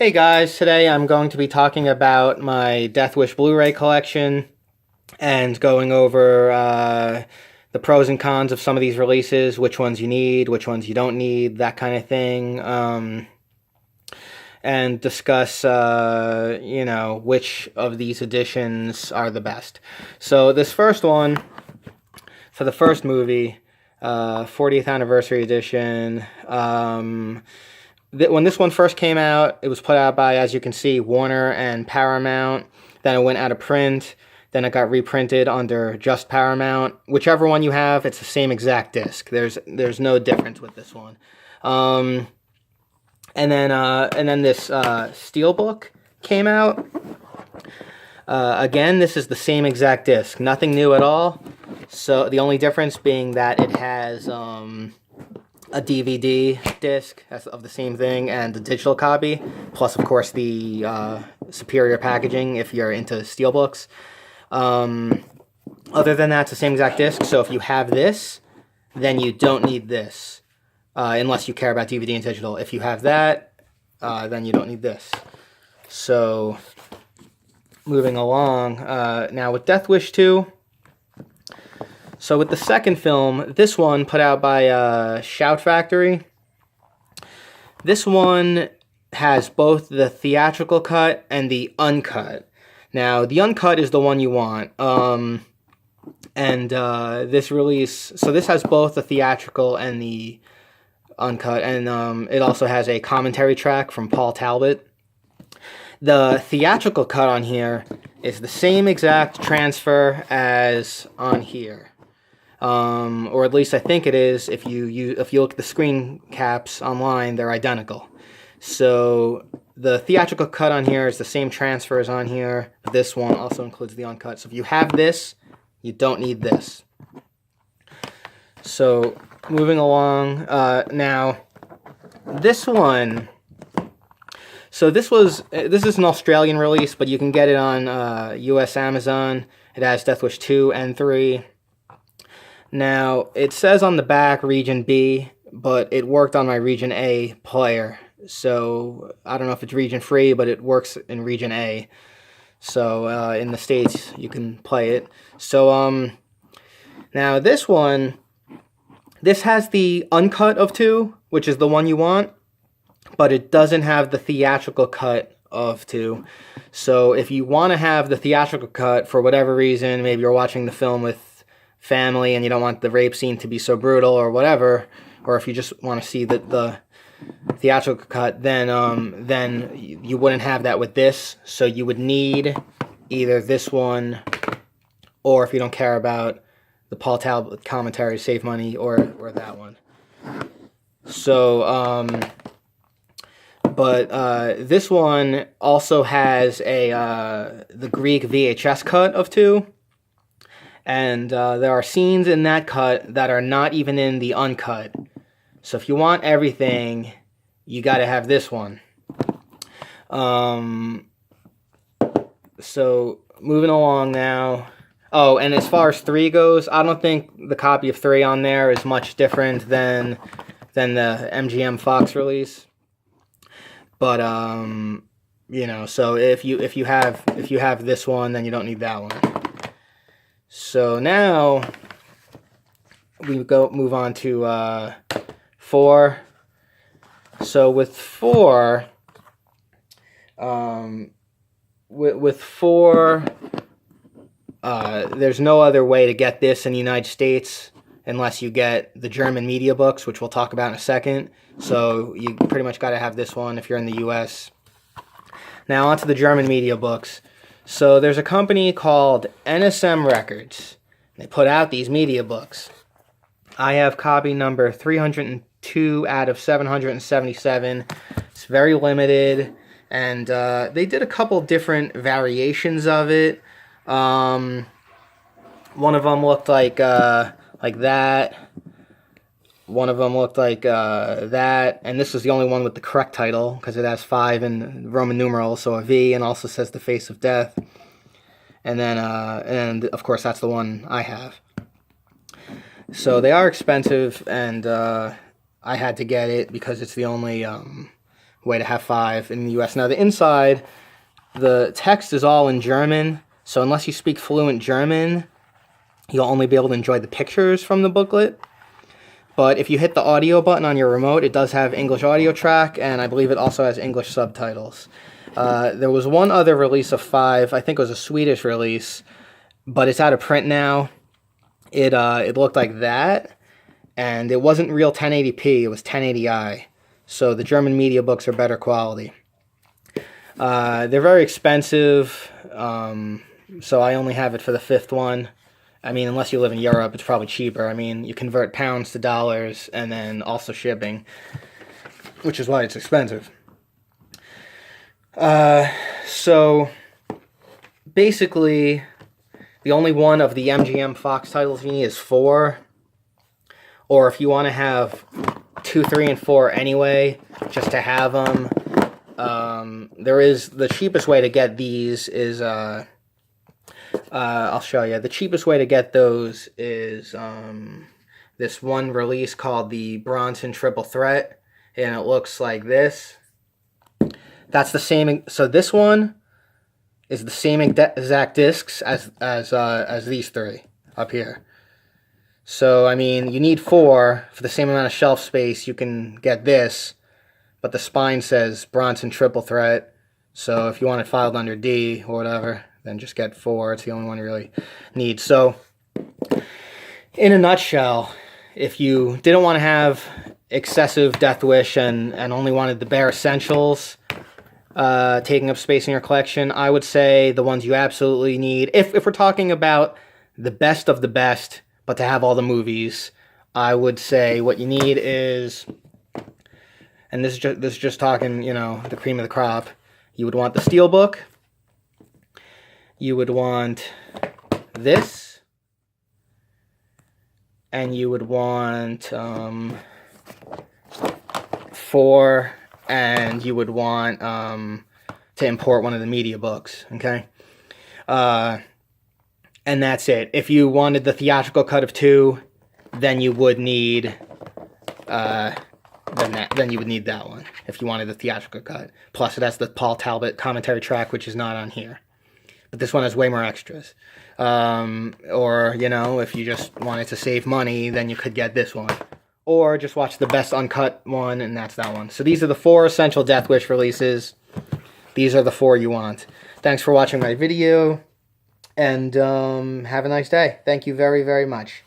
Hey guys, today I'm going to be talking about my Death Wish Blu-ray collection and going over the pros and cons of some of these releases, which ones you need, which ones you don't need, that kind of thing, and discuss, which of these editions are the best. So this first one, for the first movie, 40th Anniversary Edition, when this one first came out, it was put out by, as you can see, Warner and Paramount. Then it went out of print. Then it got reprinted under just Paramount. Whichever one you have, it's the same exact disc. There's no difference with this one. And then this Steelbook came out. Again, this is the same exact disc. Nothing new at all. So the only difference being that it has a DVD disc of the same thing and a digital copy, plus of course the superior packaging if you're into steelbooks. Other than that, it's the same exact disc. So if you have this, then you don't need this, unless you care about DVD and digital. If you have that, then you don't need this. So moving along, now with Death Wish 2. So with the second film, this one put out by Shout Factory, this one has both the theatrical cut and the uncut. Now, the uncut is the one you want. This release, so this has both the theatrical and the uncut, and it also has a commentary track from Paul Talbot. The theatrical cut on here is the same exact transfer as on here. Or at least I think it is. If you look at the screen caps online, they're identical. So the theatrical cut on here is the same transfer as on here. This one also includes the uncut. So if you have this, you don't need this. So moving along, now this one. So this is an Australian release, but you can get it on U.S. Amazon. It has Death Wish 2 and 3. Now, it says on the back Region B, but it worked on my Region A player. So, I don't know if it's region free, but it works in Region A. So, in the States, you can play it. So, now this one, this has the uncut of 2, which is the one you want, but it doesn't have the theatrical cut of 2. So, if you want to have the theatrical cut for whatever reason, maybe you're watching the film with family and you don't want the rape scene to be so brutal or whatever, or if you just want to see the theatrical cut, then you wouldn't have that with this. So you would need either this one, or if you don't care about the Paul Talbot commentary, save money, or that one. So this one also has the Greek VHS cut of 2. And there are scenes in that cut that are not even in the uncut. So if you want everything, you got to have this one. So moving along now. Oh, and as far as 3 goes, I don't think the copy of 3 on there is much different than the MGM Fox release. But so if you have this one, then you don't need that one. So now we move on to 4. So with 4, there's no other way to get this in the United States unless you get the German mediabooks, which we'll talk about in a second. So you pretty much got to have this one if you're in the U.S. Now onto the German mediabooks. So there's a company called NSM Records. They put out these media books. I have copy number 302 out of 777. It's very limited, and they did a couple different variations of it. One of them looked like that. One of them looked like that, and this was the only one with the correct title because it has 5 in Roman numerals, so a V, and also says the face of death. And then of course that's the one I have. So they are expensive, and I had to get it because it's the only way to have 5 in the US. Now, the inside, the text is all in German, so unless you speak fluent German, you'll only be able to enjoy the pictures from the booklet. But if you hit the audio button on your remote, it does have English audio track, and I believe it also has English subtitles. There was one other release of 5, I think it was a Swedish release, but it's out of print now. It looked like that, and it wasn't real 1080p, it was 1080i. So the German media books are better quality. They're very expensive, so I only have it for the 5th one. I mean, unless you live in Europe, it's probably cheaper. I mean, you convert pounds to dollars, and then also shipping, which is why it's expensive. So, basically, the only one of the MGM Fox titles you need is 4. Or if you want to have 2, 3, and 4 anyway, just to have them, there is, the cheapest way to get these is, I'll show you. The cheapest way to get those is this one release called the Bronson Triple Threat, and it looks like this. That's the same. So this one is the same exact discs as these 3 up here. So I mean, you need 4 for the same amount of shelf space. You can get this, but the spine says Bronson Triple Threat. So if you want it filed under D or whatever, then just get 4. It's the only one you really need. So, in a nutshell, if you didn't want to have excessive Death Wish and only wanted the bare essentials taking up space in your collection, I would say the ones you absolutely need, if we're talking about the best of the best, but to have all the movies, I would say what you need is, and this is just talking, you know, the cream of the crop, you would want the Steelbook. You would want this, and you would want 4, and you would want to import one of the media books, okay? And that's it. If you wanted the theatrical cut of 2, then you would need then you would need that one if you wanted the theatrical cut. Plus, it has the Paul Talbot commentary track, which is not on here. But this one has way more extras. Or, you know, if you just wanted to save money, then you could get this one. Or just watch the best uncut one, and that's that one. So these are the 4 essential Death Wish releases. These are the 4 you want. Thanks for watching my video, and have a nice day. Thank you very, very much.